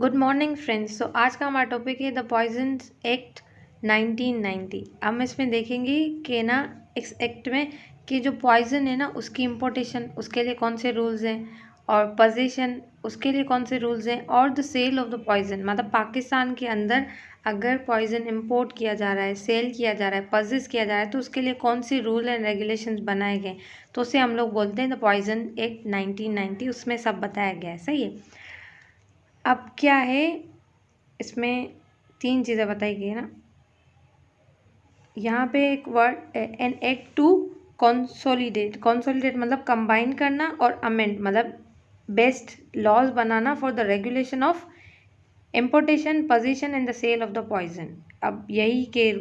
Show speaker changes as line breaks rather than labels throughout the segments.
Good morning friends. तो आज का हमारा टॉपिक है द पॉइजन्स एक्ट 1990। हम इसमें देखेंगे कि ना इस एक्ट में कि जो पॉइजन है ना उसकी इम्पोर्टेशन, उसके लिए कौन से रूल्स हैं, और पोजीशन उसके लिए कौन से रूल्स हैं, और the sale of the poison मतलब पाकिस्तान के अंदर अगर पॉइजन इंपोर्ट किया जा रहा है, सेल किया जा रहा है, पजेस किया जा रहा है तो उसके लिए कौन सी रूल एंड रेगुलेशंस बनाए गए, तो उसे हम लोग बोलते हैं द पॉइजन एक्ट 1990। उसमें सब बताया गया है। सही है। अब क्या है, इसमें तीन चीज़ें बताई गई है ना। यहाँ पे एक word an act to consolidate मतलब कंबाइन करना, और अमेंड मतलब बेस्ट लॉज बनाना for the regulation of importation, possession and the sale of the poison. अब यही के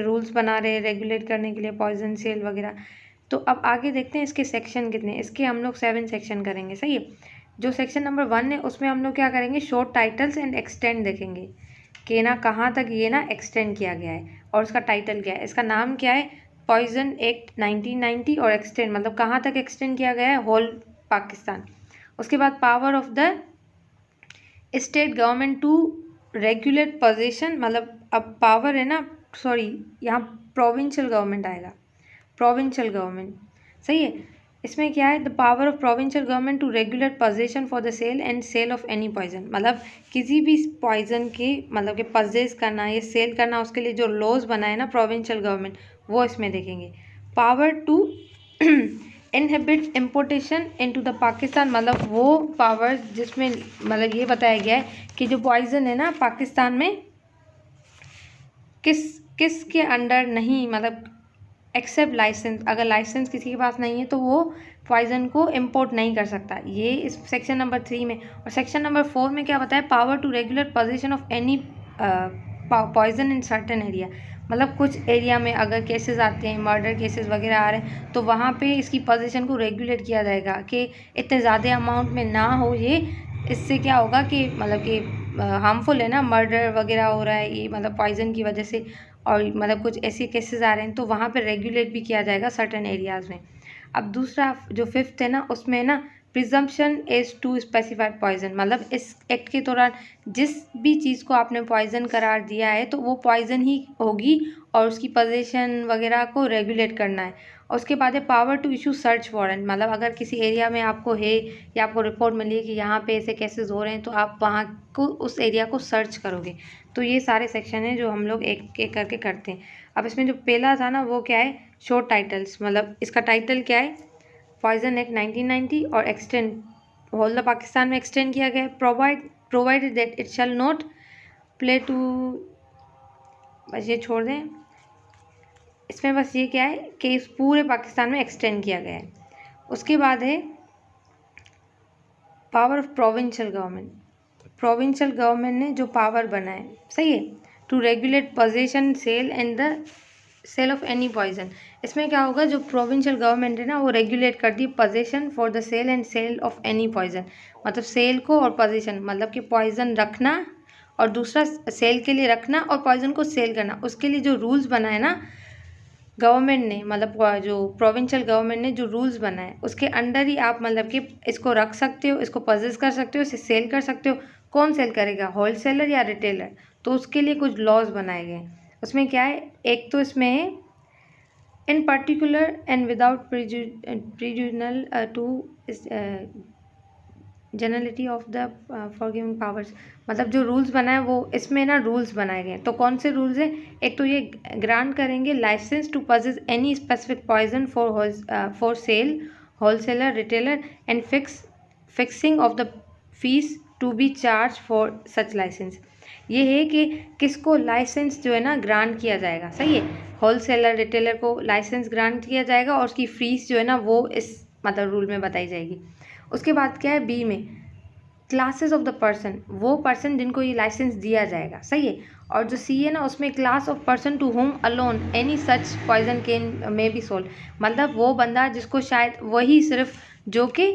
रूल्स बना रहे हैं रेगुलेट करने के लिए पॉइजन सेल वगैरह। तो अब आगे देखते हैं इसके सेक्शन कितने। इसके हम लोग 7 सेक्शन करेंगे। सही है। जो सेक्शन नंबर 1 है उसमें हम लोग क्या करेंगे, शॉर्ट टाइटल्स एंड एक्सटेंड देखेंगे कि ना कहाँ तक ये ना एक्सटेंड किया गया है और उसका टाइटल क्या है, इसका नाम क्या है, पॉइजन एक्ट 1990, और एक्सटेंड मतलब कहाँ तक एक्सटेंड किया गया है, होल पाकिस्तान। उसके बाद power of the state government to regulate possession, मतलब अब पावर है ना, सॉरी यहाँ प्रोविंशियल गवर्नमेंट आएगा, प्रोविंशियल गवर्नमेंट। सही है। इसमें क्या है, the power of provincial government to regulate possession for the sale and sale of any poison, मतलब किसी भी पॉइजन की मतलब कि परचेज करना या सेल करना, उसके लिए जो लॉज बनाए ना प्रोविंशियल गवर्नमेंट, वो इसमें देखेंगे। Power to inhibit importation into the Pakistan, मतलब वो पावर जिसमें मतलब ये बताया गया है कि जो पॉइजन है ना पाकिस्तान में किस के अंडर नहीं, मतलब एक्सेप्ट लाइसेंस, अगर लाइसेंस किसी के पास नहीं है तो वो पॉइजन को इंपोर्ट नहीं कर सकता। ये इस सेक्शन नंबर 3 में। और सेक्शन नंबर 4 में क्या बताया, power to regular possession of any poison in certain area, मतलब कुछ एरिया में अगर केसेस आते हैं, मर्डर केसेस वगैरह आ रहे हैं, तो वहाँ पे इसकी पोजीशन को रेगुलेट किया जाएगा कि इतने ज़्यादा अमाउंट में ना हो ये। इससे क्या होगा कि मतलब कि हार्मफुल है ना, मर्डर वगैरह हो रहा है ये मतलब पॉइजन की वजह से, और मतलब कुछ ऐसे केसेस आ रहे हैं तो वहाँ पे रेगुलेट भी किया जाएगा सर्टेन एरियाज़ में। अब दूसरा जो 5th है ना, उसमें है ना presumption is to specified poison, मतलब इस एक्ट के दौरान जिस भी चीज़ को आपने पॉइजन करार दिया है तो वो पॉइजन ही होगी, और उसकी पोजीशन वगैरह को रेगुलेट करना है। और उसके बाद है power to issue search warrant, मतलब अगर किसी एरिया में आपको है या आपको रिपोर्ट मिली है कि यहाँ पे ऐसे केसेस हो रहे हैं तो आप वहाँ को उस एरिया को सर्च करोगे। तो ये सारे सेक्शन हैं जो हम लोग एक एक करके करते हैं। अब इसमें जो पहला था ना वो क्या है, शॉर्ट टाइटल्स, मतलब इसका टाइटल क्या है, पॉइजन एक्ट 1990 और एक्सटेंड होल द पाकिस्तान में एक्सटेंड किया गया है। Provided that it shall not play to, बस ये छोड़ दें। इसमें बस ये क्या है कि इस पूरे पाकिस्तान में एक्सटेंड किया गया है। उसके बाद है power of provincial government, provincial government ने जो पावर बनाए, सही है, to regulate possession sale and the sale of any poison. इसमें क्या होगा, जो प्रोविंशियल गवर्नमेंट है ना वो रेगुलेट कर दी possession for the sale and sale of any poison, मतलब सेल को और पोजीशन मतलब कि पॉइजन रखना और दूसरा सेल के लिए रखना और पॉइजन को सेल करना, उसके लिए जो रूल्स बनाए ना गवर्नमेंट ने, मतलब जो प्रोविंशियल गवर्नमेंट ने जो रूल्स बनाए उसके अंडर ही आप मतलब कि इसको रख सकते हो, इसको परचेज कर सकते हो, इसे सेल कर सकते हो। कौन सेल करेगा, होल सेलर या रिटेलर, तो उसके लिए कुछ लॉज बनाए गए। उसमें क्या है, एक तो इसमें है in particular and without prejudice to generality of the forgiving powers, मतलब जो रूल्स बनाए वो इसमें ना रूल्स बनाए गए। तो कौन से रूल्स हैं, एक तो ये ग्रांट करेंगे licence to purchase any specific poison for sale, wholesaler, retailer, and fixing of the fees to be charge for such licence. ये है कि किसको लाइसेंस जो है ना ग्रांट किया जाएगा, सही है, होलसेलर रिटेलर को लाइसेंस ग्रांट किया जाएगा और उसकी फीस जो है ना वो इस मतलब रूल में बताई जाएगी। उसके बाद क्या है, बी में क्लासेस ऑफ द पर्सन, वो पर्सन जिनको ये लाइसेंस दिया जाएगा, सही है। और जो सी है ना उसमें class of person to whom alone any such poison can may be sold, मतलब वो बंदा जिसको शायद वही सिर्फ जो कि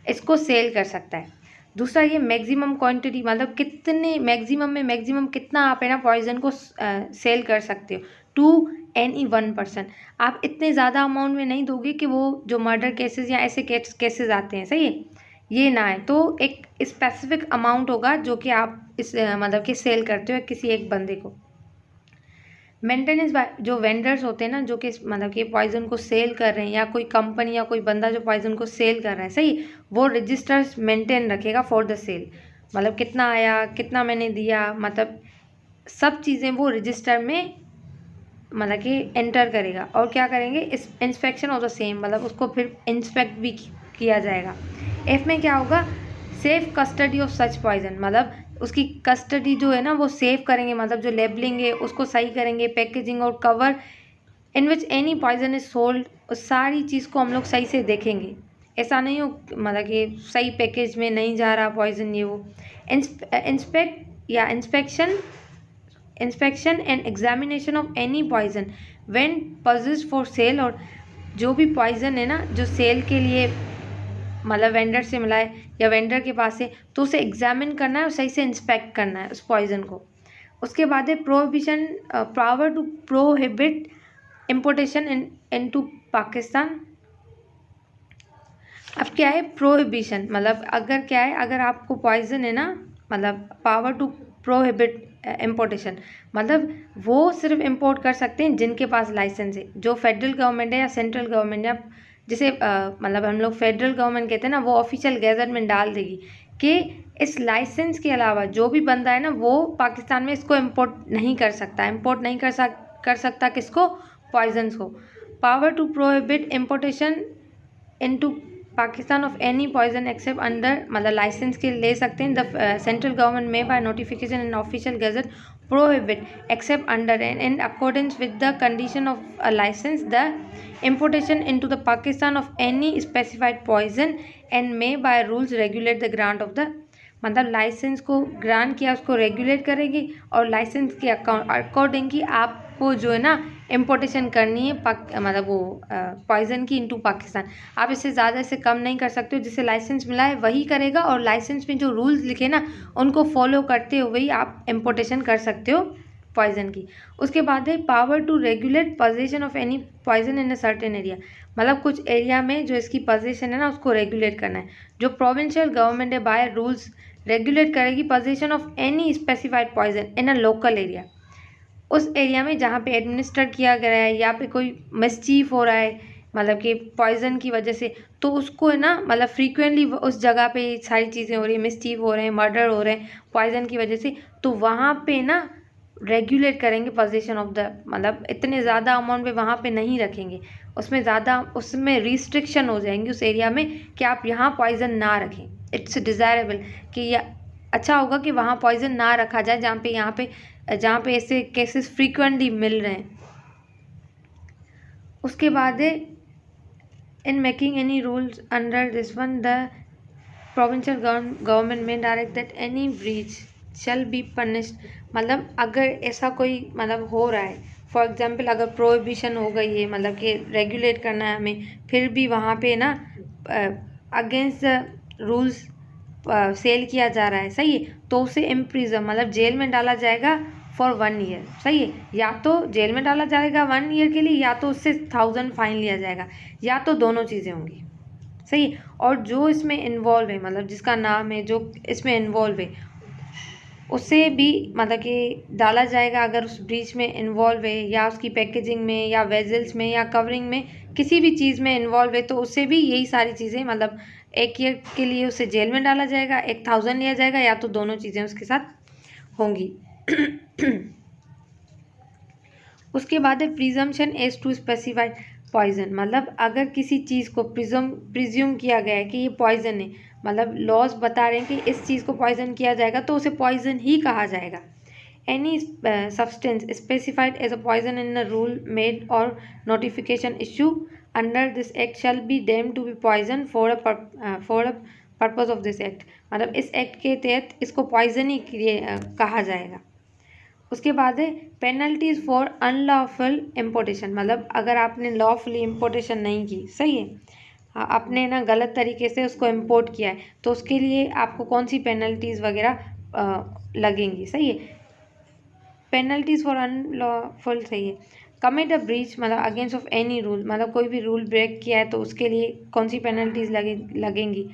इसको सेल कर सकता है। दूसरा ये मैक्सिमम क्वांटिटी, मतलब कितने मैक्सिमम में मैक्सिमम कितना आप है ना पॉइजन को सेल कर सकते हो टू एनी वन पर्सन। आप इतने ज़्यादा अमाउंट में नहीं दोगे कि वो जो मर्डर केसेस या ऐसे केसेस आते हैं, सही है, ये ना है, तो एक स्पेसिफिक अमाउंट होगा जो कि आप इस मतलब कि सेल करते हो किसी एक बंदे को। मेंटेनेंस जो वेंडर्स होते हैं ना, जो कि मतलब कि पॉइजन को सेल कर रहे हैं, या कोई कंपनी या कोई बंदा जो पॉइजन को सेल कर रहा है, सही, वो रजिस्टर्स मेंटेन रखेगा फॉर द सेल। मतलब कितना आया, कितना मैंने दिया, मतलब सब चीज़ें वो रजिस्टर में मतलब कि एंटर करेगा। और क्या करेंगे, इस इंस्पेक्शन ऑफ द सेम, मतलब उसको फिर इंस्पेक्ट भी किया जाएगा। एफ में क्या होगा, safe custody of such poison, मतलब उसकी कस्टडी जो है ना वो सेव करेंगे, मतलब जो लेबलिंग है उसको सही करेंगे, पैकेजिंग और cover in which any poison is sold, उस सारी चीज़ को हम लोग सही से देखेंगे। ऐसा नहीं हो मतलब कि सही पैकेज में नहीं जा रहा पॉइजन, ये वो। इंस्पेक्ट या inspection and examination of any poison when possessed for sale, और जो भी पॉइजन है ना जो सेल के लिए मतलब वेंडर से मिला है या वेंडर के पास है, तो उसे एग्जामिन करना है और सही से इंस्पेक्ट करना है उस पॉइजन को। उसके बाद है prohibition, power to prohibit importation into Pakistan. अब क्या है प्रोहिबिशन, मतलब अगर क्या है, अगर आपको पॉइजन है ना, मतलब पावर टू प्रोहिबिट इम्पोर्टेशन, मतलब वो सिर्फ इम्पोर्ट कर सकते हैं जिनके पास लाइसेंस है, जो फेडरल गवर्नमेंट है या सेंट्रल गवर्नमेंट है। जिसे मतलब हम लोग फेडरल गवर्नमेंट कहते हैं ना, वो ऑफिशियल गैजेट में डाल देगी कि इस लाइसेंस के अलावा जो भी बंदा है ना वो पाकिस्तान में इसको इम्पोर्ट नहीं कर सकता। इम्पोर्ट नहीं कर सकता किसको, पॉइजन्स को। Power to prohibit importation into Pakistan of any poison except under, मतलब लाइसेंस के ले सकते हैं। द सेंट्रल गवर्नमेंट में by notification in official gazette prohibit except under and in accordance with the condition of a licence the importation into the Pakistan of any specified poison and may by rules regulate the grant of the, मतलब licence को grant किया उसको regulate करेगी, और licence के according की आपको जो है ना इम्पोर्टेशन करनी है मतलब वो पॉइजन की इनटू पाकिस्तान। आप इससे ज़्यादा इससे कम नहीं कर सकते हो, जिससे लाइसेंस मिला है वही करेगा, और लाइसेंस में जो रूल्स लिखे ना उनको फॉलो करते हुए ही आप इम्पोर्टेशन कर सकते हो पॉइजन की। उसके बाद है power to regulate possession of any poison in a certain area, मतलब कुछ एरिया में जो इसकी पोजीशन है ना उसको रेगुलेट करना है। जो प्रोविंशियल गवर्नमेंट है बाय रूल्स रेगुलेट करेगी possession of any specified poison in a local area, उस एरिया में जहाँ पे एडमिनिस्टर किया गया है या पे कोई मिसचीफ हो रहा है मतलब कि पॉइजन की वजह से, तो उसको है ना मतलब फ्रीक्वेंटली उस जगह पे सारी चीज़ें हो रही है, मिसचीफ हो रहे हैं, मर्डर हो रहे हैं पॉइजन की वजह से, तो वहाँ पे ना रेगुलेट करेंगे पोजीशन ऑफ द, मतलब इतने ज़्यादा अमाउंट पे वहाँ पे नहीं रखेंगे, उसमें ज़्यादा उसमें रिस्ट्रिक्शन हो जाएंगी उस एरिया में कि आप यहाँ पॉइजन ना रखें। इट्स डिज़ायरेबल कि यह अच्छा होगा कि वहाँ पॉइजन ना रखा जाए जहाँ पे ऐसे केसेस फ्रीक्वेंटली मिल रहे हैं। उसके बाद है in making any rules under this one the provincial government may direct that any breach shall be punished, मतलब अगर ऐसा कोई मतलब हो रहा है, फॉर एग्जांपल अगर प्रोहिबिशन हो गई है मतलब कि रेगुलेट करना है हमें, फिर भी वहाँ पे ना अगेंस्ट द रूल्स सेल किया जा रहा है, सही है, तो उसे इम्प्रिजन मतलब जेल में डाला जाएगा फॉर 1 ईयर, सही है, या तो जेल में डाला जाएगा 1 ईयर के लिए, या तो उससे 1000 फाइन लिया जाएगा, या तो दोनों चीज़ें होंगी, सही। और जो इसमें इन्वॉल्व है मतलब जिसका नाम है जो इसमें इन्वॉल्व है उसे भी मतलब कि डाला जाएगा, अगर उस ब्रीच में इन्वॉल्व है या उसकी पैकेजिंग में या वेजल्स में या कवरिंग में किसी भी चीज़ में इन्वॉल्व है, तो उससे भी यही सारी चीज़ें मतलब 1 ईयर के लिए उसे जेल में डाला जाएगा, 1000 लिया जाएगा, या तो दोनों चीज़ें उसके साथ होंगी। उसके बाद है presumption as to specified poison, मतलब अगर किसी चीज़ को प्रिज्यूम किया गया है कि ये पॉइजन है, मतलब लॉज बता रहे हैं कि इस चीज़ को पॉइजन किया जाएगा तो उसे पॉइजन ही कहा जाएगा। Any substance specified as a poison in a rule made or notification issue under this act shall be deemed to be poison for a purpose of this act, मतलब इस एक्ट के तहत इसको पॉइजन ही कहा जाएगा। उसके बाद है पेनल्टीज फॉर अनलॉफुल इम्पोर्टेशन, मतलब अगर आपने लॉफुली इम्पोर्टेशन नहीं की, सही है, आपने ना गलत तरीके से उसको इम्पोर्ट किया है, तो उसके लिए आपको कौन सी पेनल्टीज़ वगैरह लगेंगी, सही है। पेनल्टीज फॉर अनलॉफुल, सही है। कमिट अ ब्रीच मतलब अगेंस्ट ऑफ एनी रूल, मतलब कोई भी रूल ब्रेक किया है तो उसके लिए कौन सी पेनल्टीज लगेंगी।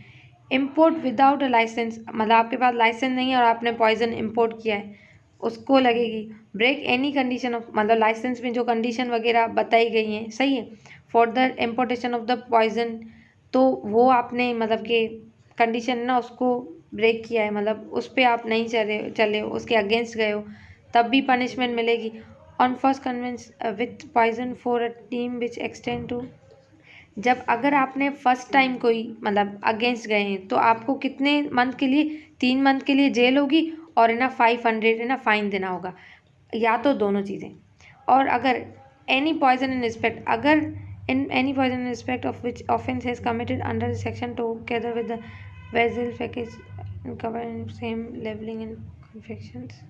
इम्पोर्ट विदाउट अ लाइसेंस, मतलब आपके पास लाइसेंस नहीं है और आपने पॉइजन इम्पोर्ट किया है, उसको लगेगी। ब्रेक एनी कंडीशन ऑफ, मतलब लाइसेंस में जो कंडीशन वगैरह बताई गई हैं, सही है, for the importation of the poison, तो वो आपने मतलब कि कंडीशन ना उसको ब्रेक किया है, मतलब उस पर आप नहीं चले उसके अगेंस्ट गए हो, तब भी पनिशमेंट मिलेगी। On first convince with poison for a team which extend to, जब अगर आपने फर्स्ट टाइम कोई मतलब अगेंस्ट गए हैं तो आपको कितने मंथ के लिए, 3 मंथ के लिए जेल होगी और है ना 500 है ना फाइन देना होगा, या तो दोनों चीज़ें। और अगर एनी पॉइजन इन रिस्पेक्ट, अगर in any poison in respect of which offence has committed under the section together with the vessel package cover in same labelling and confections,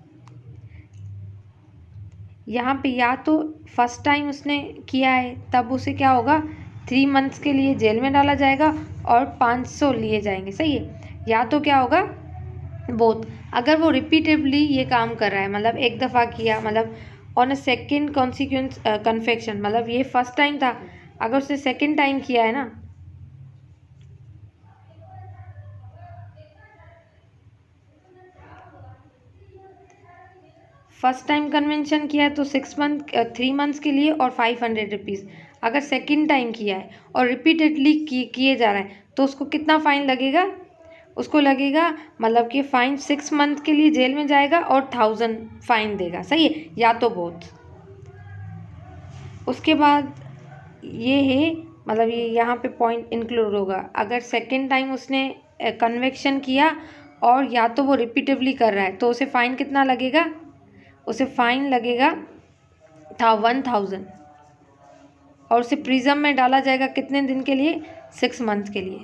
यहाँ पे या तो फर्स्ट टाइम उसने किया है तब उसे क्या होगा, 3 मंथ्स के लिए जेल में डाला जाएगा और 500 लिए जाएंगे, सही है, या तो क्या होगा बोथ। अगर वो रिपीटेडली ये काम कर रहा है, मतलब एक दफ़ा किया, मतलब on a second consequence confection, मतलब ये फर्स्ट टाइम था, अगर उसने सेकेंड टाइम किया है ना, फर्स्ट टाइम कन्वेंशन किया है तो 6 मंथ 3 मंथ्स के लिए और 500 रुपीज़। अगर सेकेंड टाइम किया है और रिपीटेडली किए जा रहा है तो उसको कितना फ़ाइन लगेगा, उसको लगेगा मतलब कि फ़ाइन 6 मंथ के लिए जेल में जाएगा और 1000 फाइन देगा, सही है, या तो बोथ। उसके बाद ये है, मतलब ये यहाँ पे पॉइंट इंक्लूड होगा, अगर सेकेंड टाइम उसने कन्वेक्शन किया और या तो वो रिपीटेडली कर रहा है तो उसे फ़ाइन कितना लगेगा, उसे फ़ाइन लगेगा था 1000 और उसे प्रिज्म में डाला जाएगा कितने दिन के लिए, 6 मंथ के लिए,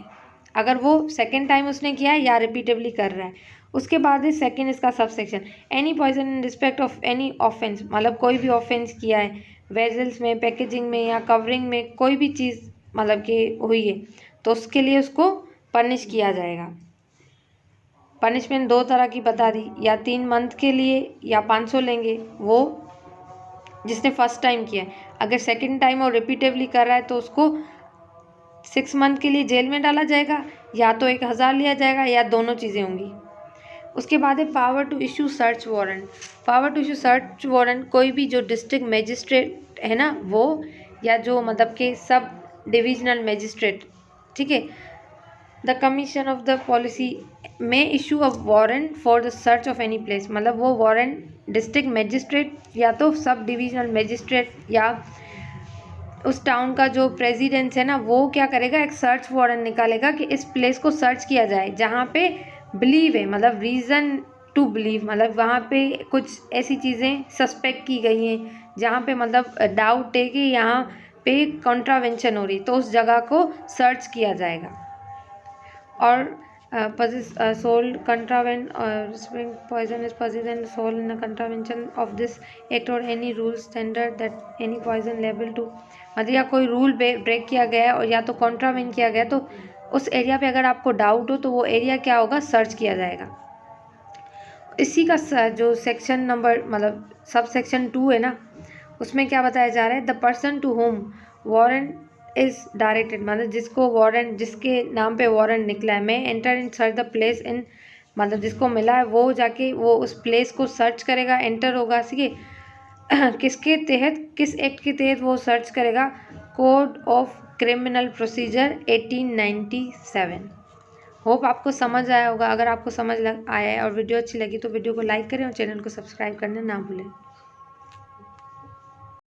अगर वो सेकेंड टाइम उसने किया है या रिपीटेडली कर रहा है। उसके बाद है सेकेंड इसका sub section, any poison in respect of any offence, मतलब कोई भी ऑफेंस किया है वेजल्स में, पैकेजिंग में या कवरिंग में, कोई भी चीज़ मतलब कि हुई है तो उसके लिए उसको पनिश किया जाएगा। पनिशमेंट 2 तरह की बता दी, या 3 मंथ के लिए या 500 लेंगे वो जिसने फर्स्ट टाइम किया है, अगर सेकंड टाइम और रिपीटेडली कर रहा है तो उसको 6 मंथ के लिए जेल में डाला जाएगा, या तो 1000 लिया जाएगा या दोनों चीज़ें होंगी। उसके बाद है power to issue search warrant. Power to issue search warrant कोई भी जो डिस्ट्रिक्ट मजिस्ट्रेट है ना वो, या जो मतलब कि सब डिविजनल मजिस्ट्रेट, ठीक है, the commission of the policy may issue a warrant for the search of any place, मतलब वो वारंट डिस्ट्रिक्ट मजिस्ट्रेट या तो सब डिविजनल मजिस्ट्रेट या उस टाउन का जो प्रेसिडेंट है ना वो क्या करेगा, एक सर्च वारंट निकालेगा कि इस प्लेस को सर्च किया जाए जहाँ पे बिलीव है, मतलब रीज़न टू बिलीव, मतलब वहाँ पे कुछ ऐसी चीज़ें सस्पेक्ट की गई हैं जहाँ पे मतलब डाउट है कि यहाँ पे कॉन्ट्रावेंशन हो रही, तो उस जगह को सर्च किया जाएगा। और sold contravent or spring poison is possessed and sold in a contravention of this act or any rule standard that any poison level to, मतलब या कोई रूल ब्रेक किया गया है और या तो कॉन्ट्रावेंट किया गया, तो उस एरिया पे अगर आपको डाउट हो तो वो एरिया क्या होगा, सर्च किया जाएगा। इसी का जो सेक्शन नंबर मतलब सब सेक्शन 2 है ना, उसमें क्या बताया जा रहा है, the person to whom warrant is directed, मतलब जिसको वारंट, जिसके नाम पे वारंट निकला है, मैं enter in search the place in, मतलब जिसको मिला है वो जाके वो उस प्लेस को सर्च करेगा, एंटर होगा, ठीक है, किसके तहत, किस एक्ट के तहत वो सर्च करेगा, code of criminal procedure 1897। Hope आपको समझ आया होगा, अगर आपको समझ आया है और वीडियो अच्छी लगी तो वीडियो को लाइक करें और चैनल को सब्सक्राइब करना ना भूलें।